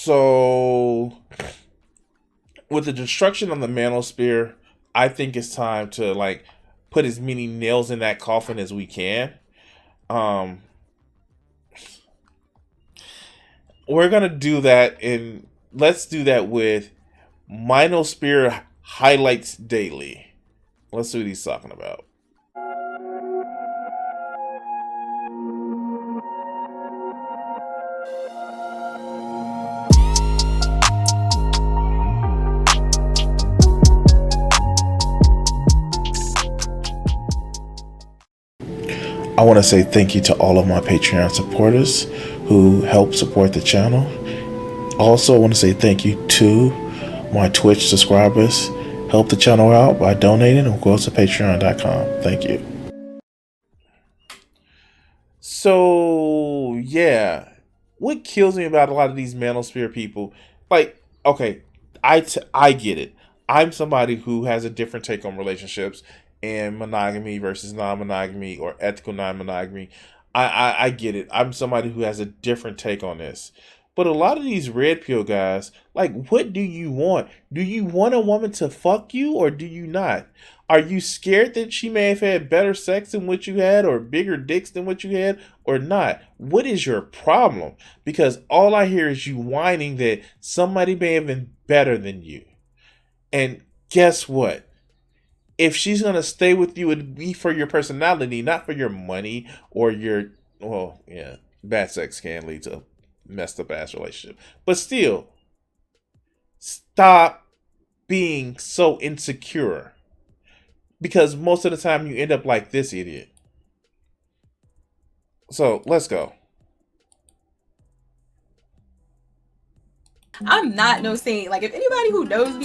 So, with the destruction of the manosphere, I think it's time to like put as many nails in that coffin as we can. Um, we're gonna do that, and let's do that with Minosphere Highlights Daily. Let's see what he's talking about. I want to say thank you to all of my Patreon supporters who help support the channel. Also, I want to say thank you to my Twitch subscribers. Help the channel out by donating or go to patreon.com. Thank you. So, yeah. What kills me about a lot of these manosphere people, like, okay, I get it. I'm somebody who has a different take on relationships and monogamy versus non-monogamy or ethical non-monogamy. I get it. I'm somebody who has a different take on this. But a lot of these red pill guys, like, what do you want? Do you want a woman to fuck you or do you not? Are you scared that she may have had better sex than what you had or bigger dicks than what you had or not? What is your problem? Because all I hear is you whining that somebody may have been better than you. And guess what? If she's going to stay with you, it'd be for your personality, not for your money or your, well, yeah, bad sex can lead to a messed up ass relationship. But still, stop being so insecure. Because most of the time you end up like this idiot. So, let's go. I'm not no saint. Like, if anybody who knows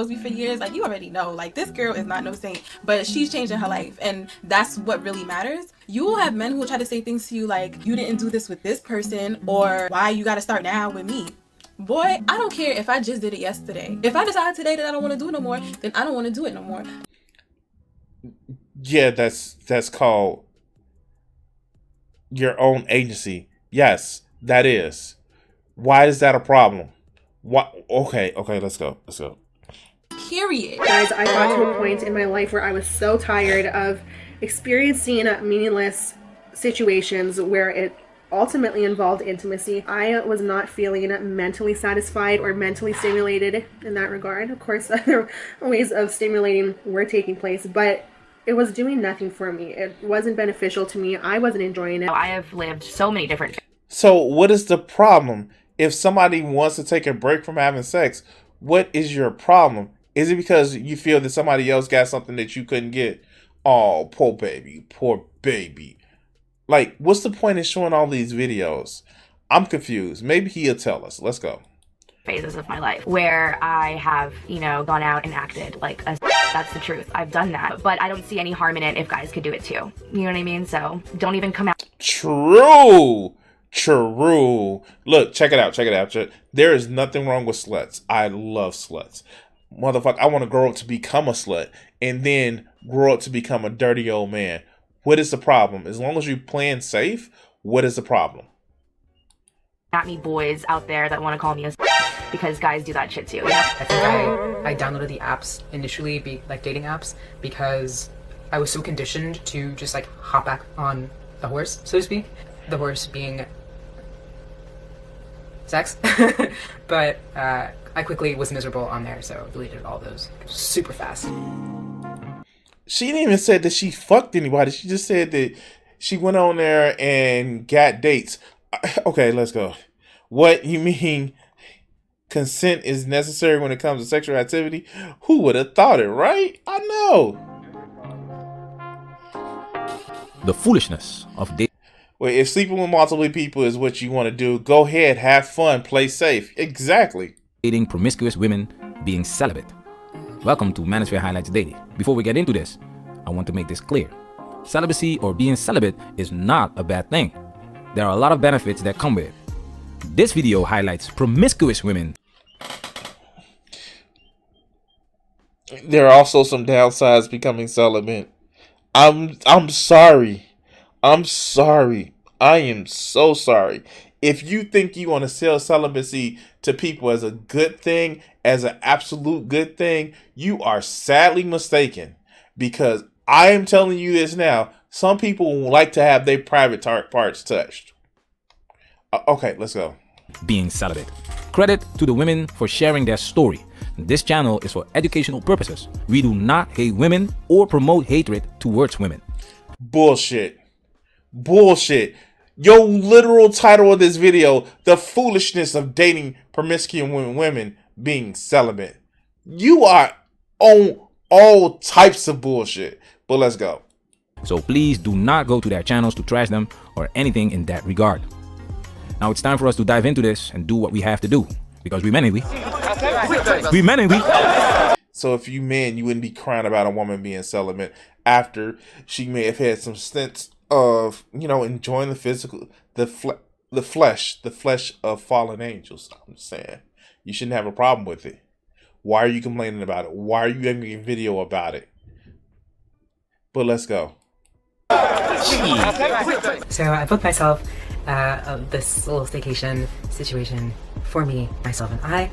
me for years, like, you already know, like, this girl is not no saint, but she's changing her life, and that's what really matters. You will have men who will try to say things to you like, you didn't do this with this person, or why you gotta start now with me. Boy, I don't care if I just did it yesterday. If I decide today that I don't want to do it no more, then I don't want to do it no more. Yeah, that's called your own agency. Yes, that is. Why is that a problem? What? Okay, let's go. Period. Guys, I got to a point in my life where I was so tired of experiencing meaningless situations where it ultimately involved intimacy. I was not feeling mentally satisfied or mentally stimulated in that regard. Of course, other ways of stimulating were taking place, but it was doing nothing for me. It wasn't beneficial to me. I wasn't enjoying it. I have lived so many different. So what is the problem? If somebody wants to take a break from having sex, what is your problem? Is it because you feel that somebody else got something that you couldn't get? Oh, poor baby. Like, what's the point in showing all these videos? I'm confused. Maybe he'll tell us. Let's go. Phases of my life where I have, gone out and acted like a that's the truth. I've done that, but I don't see any harm in it if guys could do it too. You know what I mean? So don't even come out. True. Look, check it out. There is nothing wrong with sluts. I love sluts. Motherfucker, I want to grow up to become a slut and then grow up to become a dirty old man. What is the problem? As long as you're playing safe, what is the problem? Not me boys out there that want to call me a because guys do that shit too. I think I downloaded the apps initially, like dating apps, because I was so conditioned to just like hop back on the horse, so to speak. The horse being sex. But I quickly was miserable on there, so deleted all those super fast. She didn't even say that she fucked anybody. She just said that she went on there and got dates. Okay, let's go. What, you mean consent is necessary when it comes to sexual activity? Who would have thought it, right? I know. The foolishness of dating. Well, if sleeping with multiple people is what you want to do, go ahead, have fun, play safe. Exactly. Dating promiscuous women, being celibate. Welcome to Manosphere Highlights Daily. Before we get into this, I want to make this clear. Celibacy or being celibate is not a bad thing. There are a lot of benefits that come with it. This video highlights promiscuous women. There are also some downsides becoming celibate. I'm sorry. I am so sorry. if you think you want to sell celibacy to people as a good thing, as an absolute good thing, you are sadly mistaken. Because I am telling you this now, some people like to have their private parts touched. Okay, let's go. Being celibate. Credit to the women for sharing their story. This channel is for educational purposes. We do not hate women or promote hatred towards women. Bullshit. Bullshit. Your literal title of this video, the foolishness of dating promiscuous women being celibate. You are on all types of bullshit. But let's go. So please do not go to their channels to trash them or anything in that regard. Now it's time for us to dive into this and do what we have to do. Because we men ain't we. We men ain't we. So if you men, you wouldn't be crying about a woman being celibate after she may have had some stints of, enjoying the flesh of fallen angels. I'm just saying, you shouldn't have a problem with it. Why are you complaining about it? Why are you making a video about it? But let's go. So I booked myself this little staycation situation for me, myself, and I,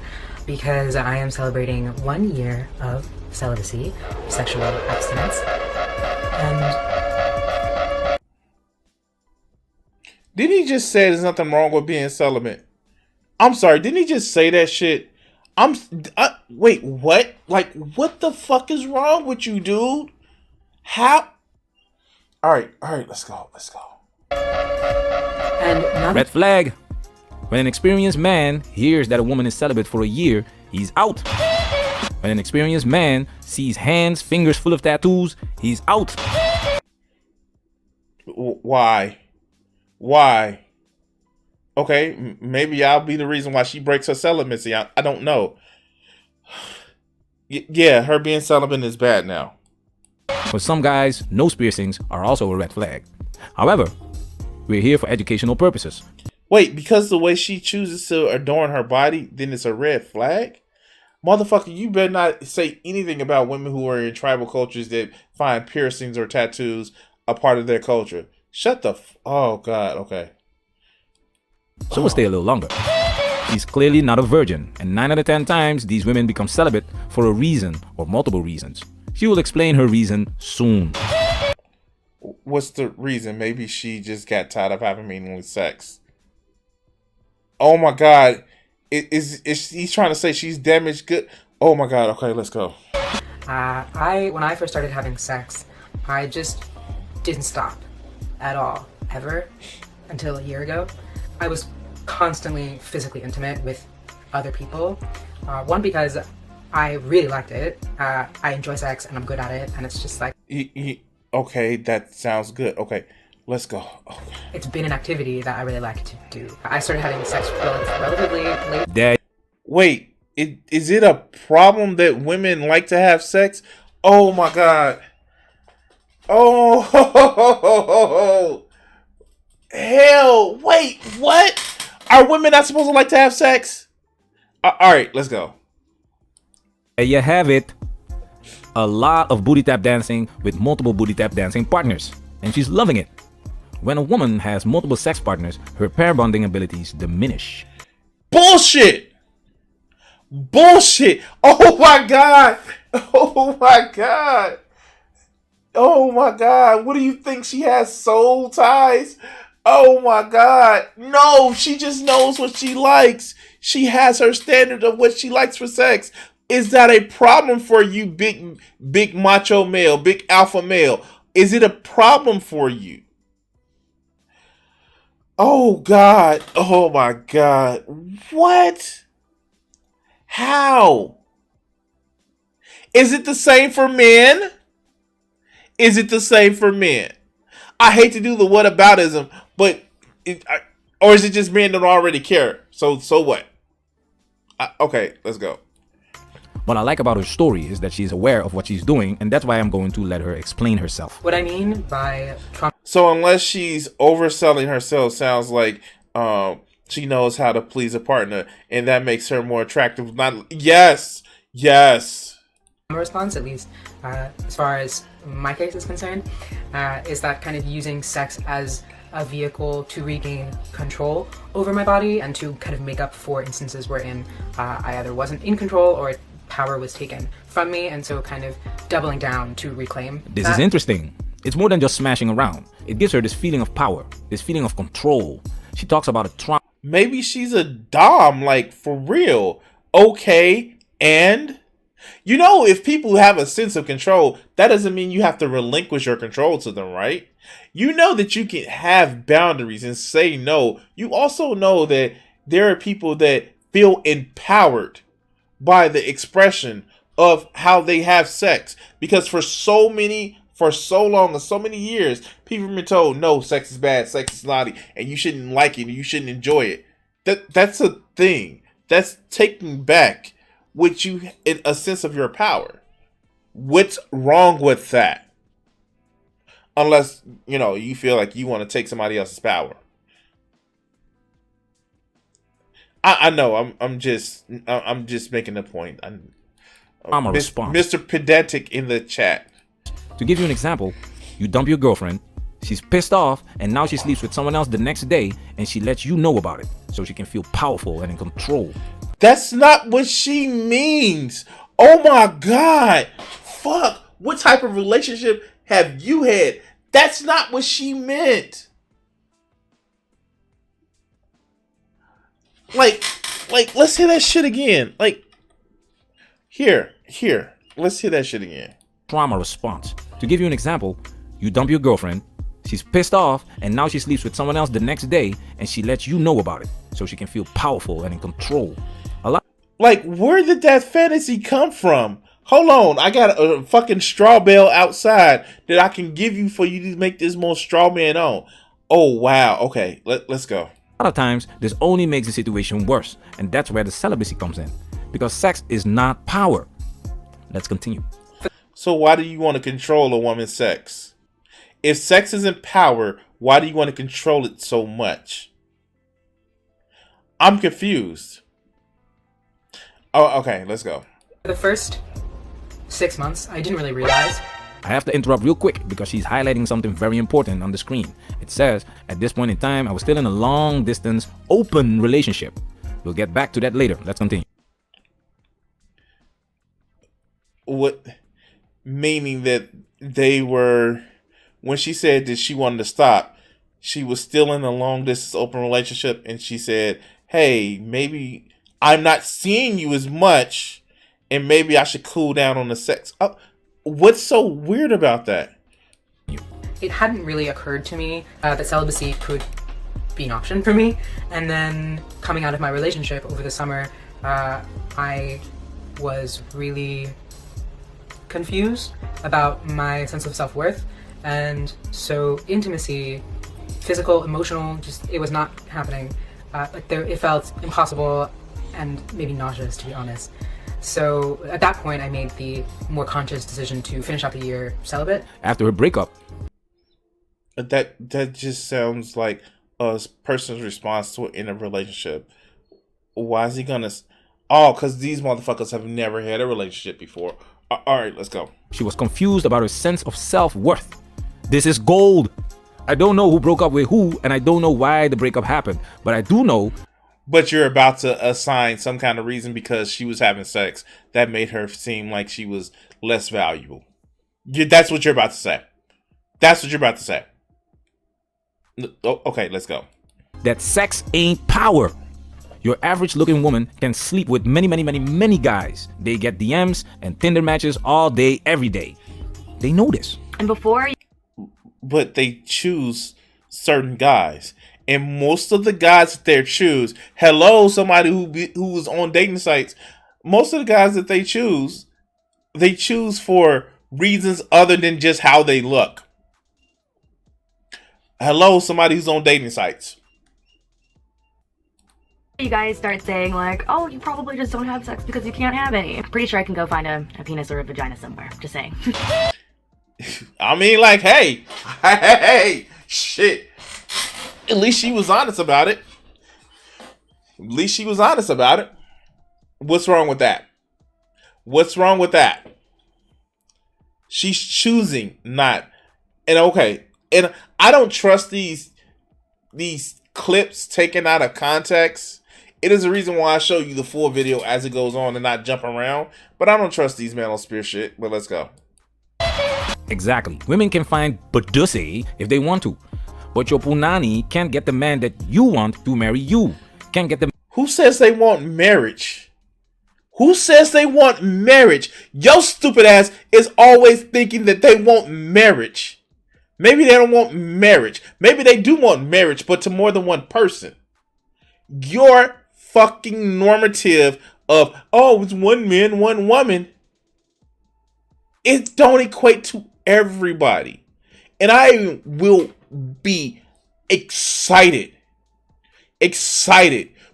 because I am celebrating 1 year of celibacy, sexual abstinence, and... Didn't he just say there's nothing wrong with being celibate? I'm sorry, didn't he just say that shit? Wait, what? Like, what the fuck is wrong with you, dude? How? All right, let's go. And Red flag. When an experienced man hears that a woman is celibate for a year, he's out. When an experienced man sees hands, fingers full of tattoos, he's out. Why? Okay, maybe I'll be the reason why she breaks her celibacy. I don't know. Yeah, her being celibate is bad now. For some guys, nose piercings are also a red flag. However, we're here for educational purposes. Wait, because the way she chooses to adorn her body, then it's a red flag? Motherfucker, you better not say anything about women who are in tribal cultures that find piercings or tattoos a part of their culture. Shut the oh, God, okay. So we'll stay a little longer. She's clearly not a virgin, and 9 out of 10 times, these women become celibate for a reason or multiple reasons. She will explain her reason soon. What's the reason? Maybe she just got tired of having meaningless sex. Oh my God. He's trying to say she's damaged good? Oh my God. Okay, let's go. When I first started having sex, I just didn't stop at all, ever, until a year ago. I was constantly physically intimate with other people. One, because I really liked it. I enjoy sex and I'm good at it, and it's just like... Okay, that sounds good. Okay, let's go. Okay. It's been an activity that I really like to do. I started having sex relatively late. Dad. Wait, is it a problem that women like to have sex? Oh my God. Oh, hell, wait, what? Are women not supposed to like to have sex? All right, let's go. There you have it. A lot of booty tap dancing with multiple booty tap dancing partners. And she's loving it. When a woman has multiple sex partners, her pair bonding abilities diminish. Bullshit! Bullshit! Oh my God! Oh my God! Oh my God! What do you think? She has soul ties? Oh my God! No, she just knows what she likes. She has her standard of what she likes for sex. Is that a problem for you, big macho male, big alpha male? Is it a problem for you? Oh God. Oh my God. What? How? Is it the same for men? Is it the same for men? I hate to do the whataboutism, but or is it just men that don't already care? So what? Okay, let's go. What I like about her story is that she's aware of what she's doing, and that's why I'm going to let her explain herself. What I mean by trauma... So unless she's overselling herself, sounds like she knows how to please a partner, and that makes her more attractive. Yes. response, at least as far as my case is concerned, is that kind of using sex as a vehicle to regain control over my body and to kind of make up for instances wherein I either wasn't in control or power was taken from me, and so kind of doubling down to reclaim This that. is interesting. It's more than just smashing around. It gives her this feeling of power, this feeling of control. She talks about a trauma. Maybe she's a dom, like, for real. Okay, and you know, if people have a sense of control, that doesn't mean you have to relinquish your control to them, right? You know that you can have boundaries and say no. You also know that there are people that feel empowered by the expression of how they have sex, because for so long and so many years, people have been told, no, sex is bad, sex is naughty, and you shouldn't like it, and you shouldn't enjoy it. That's a thing. That's taking back with you in a sense of your power. What's wrong with that? Unless, you know, you feel like you want to take somebody else's power. I know. I'm just making a point. Trauma response. Mr. Pedantic in the chat. To give you an example, you dump your girlfriend, she's pissed off, and now she sleeps with someone else the next day, and she lets you know about it so she can feel powerful and in control. That's not what she means. Oh my God. Fuck. What type of relationship have you had? That's not what she meant. Like, let's hear that shit again. Like, here. Let's hear that shit again. Trauma response. To give you an example, you dump your girlfriend, she's pissed off, and now she sleeps with someone else the next day, and she lets you know about it so she can feel powerful and in control. Like, where did that fantasy come from? Hold on, I got a fucking straw bale outside that I can give you for you to make this more straw man on. Oh, wow. Okay, let's go. A lot of times, this only makes the situation worse, and that's where the celibacy comes in. Because sex is not power. Let's continue. So why do you want to control a woman's sex? If sex isn't power, why do you want to control it so much? I'm confused. Oh, okay, let's go. The first 6 months, I didn't really realize. I have to interrupt real quick because she's highlighting something very important on the screen. It says, at this point in time, I was still in a long distance, open relationship. We'll get back to that later. Let's continue. What? Meaning that they were, when she said that she wanted to stop, she was still in a long distance open relationship, and she said, hey, maybe I'm not seeing you as much, and maybe I should cool down on the sex. What's so weird about that? It hadn't really occurred to me that celibacy could be an option for me. And then coming out of my relationship over the summer, I was really confused about my sense of self-worth. And so intimacy, physical, emotional, just it was not happening. It felt impossible and maybe nauseous, to be honest. So at that point, I made the more conscious decision to finish out the year celibate. After her breakup, That just sounds like a person's response to it in a relationship. Why is he gonna? Oh, because these motherfuckers have never had a relationship before. All right, let's go. she was confused about her sense of self-worth. This is gold. I don't know who broke up with who, and I don't know why the breakup happened, but I do know. But you're about to assign some kind of reason because she was having sex that made her seem like she was less valuable. That's what you're about to say. That's what you're about to say. Okay, let's go. That sex ain't power. Your average looking woman can sleep with many guys. They get DMs and Tinder matches all day, every day. They know this. And before But they choose certain guys. And most of the guys that they choose, somebody who was on dating sites, most of the guys that they choose for reasons other than just how they look. Somebody who's on dating sites. you guys start saying like, oh, you probably just don't have sex because you can't have any. I'm pretty sure I can go find a penis or a vagina somewhere. Just saying. I mean, like, hey, shit. At least she was honest about it. What's wrong with that? She's choosing not. And okay. And I don't trust these these clips taken out of context. It is the reason why I show you the full video as it goes on and not jump around. But I don't trust these manosphere shit. But let's go. Exactly. Women can find pussy if they want to. But your punani can't get the man that you want to marry you. Can't get the... Who says they want marriage? Who says they want marriage? Yo stupid ass is always thinking that they want marriage. Maybe they don't want marriage. Maybe they do want marriage, but to more than one person. Your fucking normative of, oh, it's one man, one woman. It don't equate to everybody. And I will be excited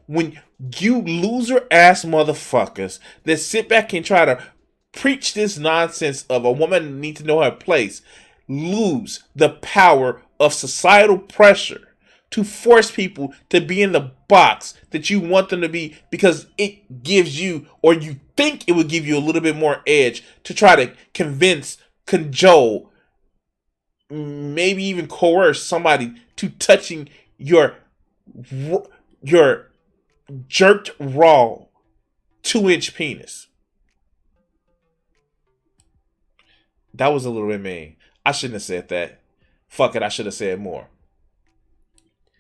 when you loser ass motherfuckers that sit back and try to preach this nonsense of a woman needs to know her place lose the power of societal pressure to force people to be in the box that you want them to be, because it gives you, or you think it would give you, a little bit more edge to try to convince, cajole, maybe even coerce somebody to touching your jerked raw 2-inch penis. That was a little bit mean. I shouldn't have said that. Fuck it, I should have said more.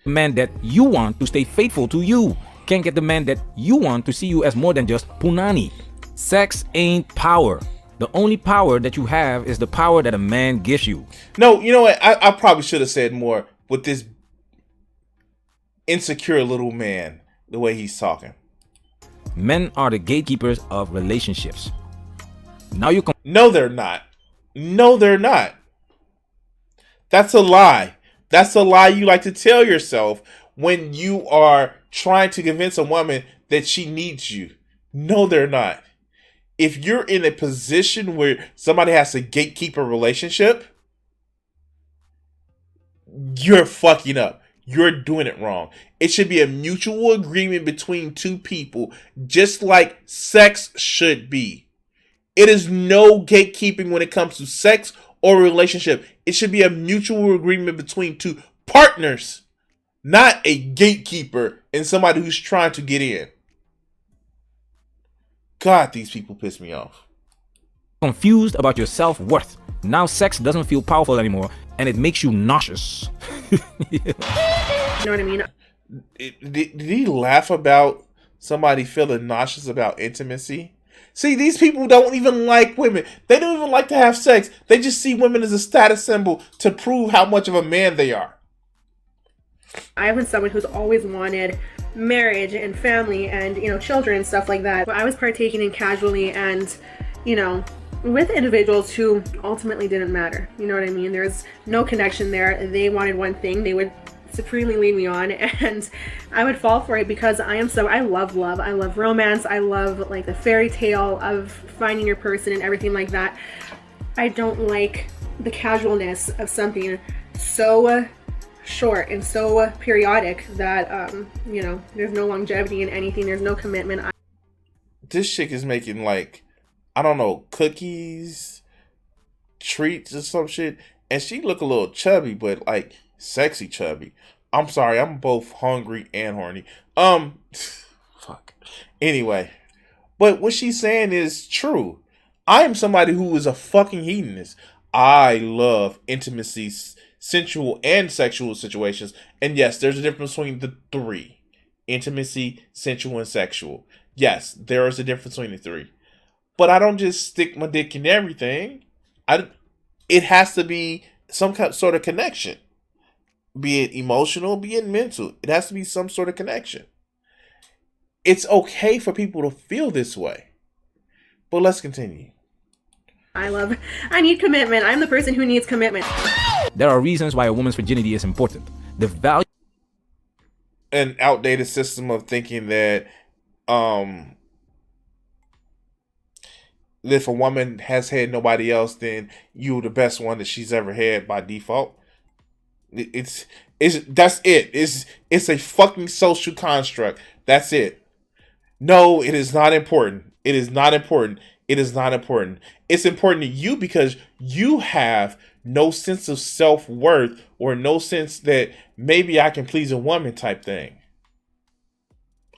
man that you want to stay faithful to you. Can't get the man that you want to see you as more than just punani. Sex ain't power. The only power that you have is the power that a man gives you. No, you know what? I probably should have said more with this insecure little man, the way he's talking. Men are the gatekeepers of relationships. Now you can... No, they're not. No, they're not. That's a lie. That's a lie you like to tell yourself when you are trying to convince a woman that she needs you. No, they're not. If you're in a position where somebody has to gatekeep a relationship, you're fucking up. You're doing it wrong. It should be a mutual agreement between two people, just like sex should be. It is no gatekeeping when it comes to sex or relationship. It should be a mutual agreement between two partners, not a gatekeeper and somebody who's trying to get in. God, these people piss me off. Confused about your self-worth. Now sex doesn't feel powerful anymore and it makes you nauseous. You know what I mean? Did he laugh about somebody feeling nauseous about intimacy? See, these people don't even like women. They don't even like to have sex. They just see women as a status symbol to prove how much of a man they are. I've been someone who's always wanted marriage and family and, children and stuff like that. But I was partaking in casually and, with individuals who ultimately didn't matter. You know what I mean? There's no connection there. They wanted one thing. They would supremely lead me on, and I would fall for it because I love love. I love romance. I love like the fairy tale of finding your person and everything like that. I don't like the casualness of something so short and so periodic that there's no longevity in anything. There's no commitment. This chick is making like, I don't know, cookies, treats or some shit, and she look a little chubby, but like sexy chubby. I'm sorry, I'm both hungry and horny. Fuck. Anyway, but what she's saying is true. I am somebody who is a fucking hedonist. I love intimacy, sensual and sexual situations. And yes, there's a difference between the three. Intimacy, sensual, and sexual. Yes, there is a difference between the three. But I don't just stick my dick in everything. It has to be some sort of connection. Be it emotional, be it mental. It has to be some sort of connection. It's okay for people to feel this way. But let's continue. I need commitment. I'm the person who needs commitment. There are reasons why a woman's virginity is important. The value... An outdated system of thinking that if a woman has had nobody else, then you're the best one that she's ever had by default. That's it. It's a fucking social construct. That's it. No, it is not important. It is not important. It is not important. It's important to you because you have no sense of self-worth or no sense that maybe I can please a woman type thing.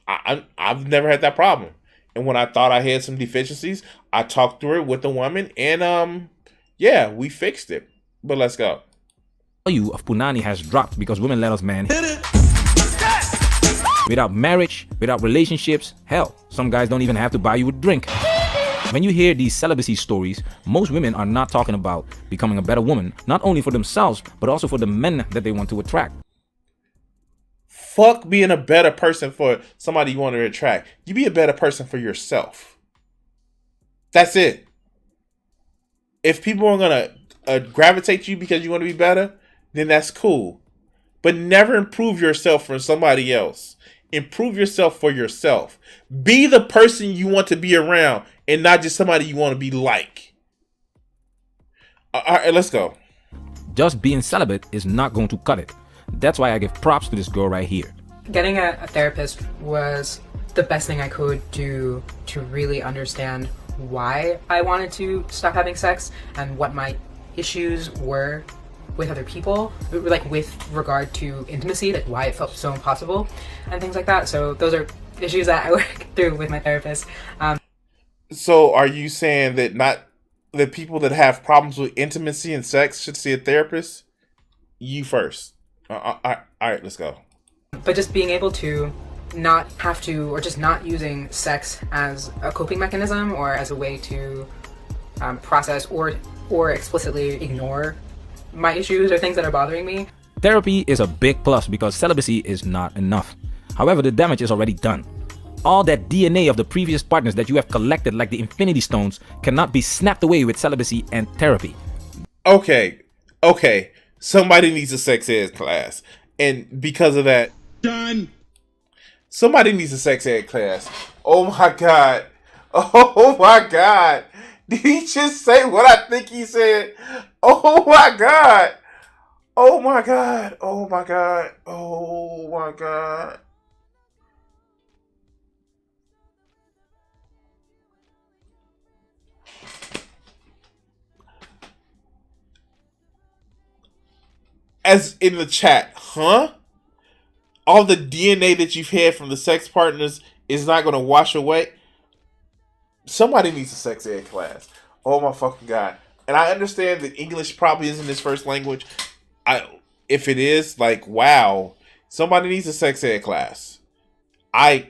I've never had that problem. And when I thought I had some deficiencies, I talked through it with the woman and yeah, we fixed it. But let's go. Value of punani has dropped because women let us man. Without marriage, without relationships, hell, some guys don't even have to buy you a drink. When you hear these celibacy stories, most women are not talking about becoming a better woman, not only for themselves, but also for the men that they want to attract. Fuck being a better person for somebody you want to attract. You be a better person for yourself. That's it. If people are going to gravitate to you because you want to be better, then that's cool. But never improve yourself for somebody else. Improve yourself for yourself. Be the person you want to be around and not just somebody you want to be like. All right, let's go. Just being celibate is not going to cut it. That's why I give props to this girl right here. Getting a therapist was the best thing I could do to really understand why I wanted to stop having sex and what my issues were with other people, like with regard to intimacy, like why it felt so impossible and things like that. So those are issues that I work through with my therapist. So are you saying that not the people that have problems with intimacy and sex should see a therapist? You first. All right, let's go. But just being able to not have to, or just not using sex as a coping mechanism or as a way to process or explicitly ignore my issues or things that are bothering me. Therapy is a big plus because celibacy is not enough. However, the damage is already done. All that DNA of the previous partners that you have collected like the Infinity Stones cannot be snapped away with celibacy and therapy. Okay. Somebody needs a sex ed class. And because of that... Done. Somebody needs a sex ed class. Oh my God. Oh my God. Did he just say what I think he said? Oh my God. Oh my God. Oh my God. Oh my God. As in the chat, huh? All the DNA that you've had from the sex partners is not going to wash away? Somebody needs a sex ed class. Oh my fucking God. And I understand that English probably isn't his first language. If it is, like, wow. Somebody needs a sex ed class. I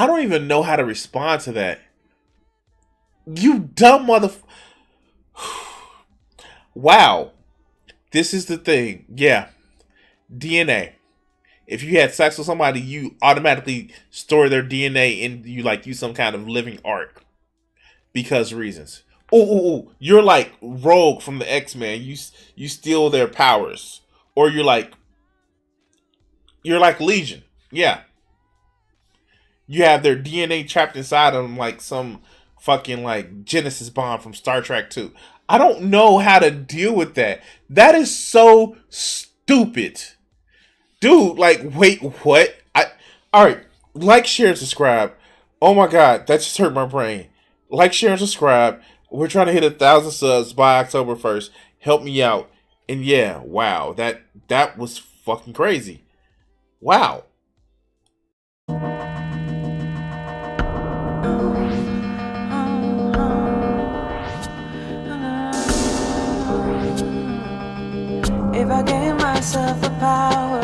don't even know how to respond to that. You dumb motherfucker. Wow. This is the thing. Yeah. DNA. If you had sex with somebody, you automatically store their DNA and you like use some kind of living art. Because reasons. Ooh. You're like Rogue from the X-Men. You steal their powers. Or you're like Legion. Yeah. You have their DNA trapped inside of them like some fucking like Genesis bomb from Star Trek 2. I don't know how to deal with that. That is so stupid. Dude, like, wait, what? Alright, like, share, and subscribe. Oh my God, that just hurt my brain. Like, share, and subscribe. We're trying to hit 1,000 subs by October 1st. Help me out. And yeah, wow, that was fucking crazy. Wow. If I gave myself the power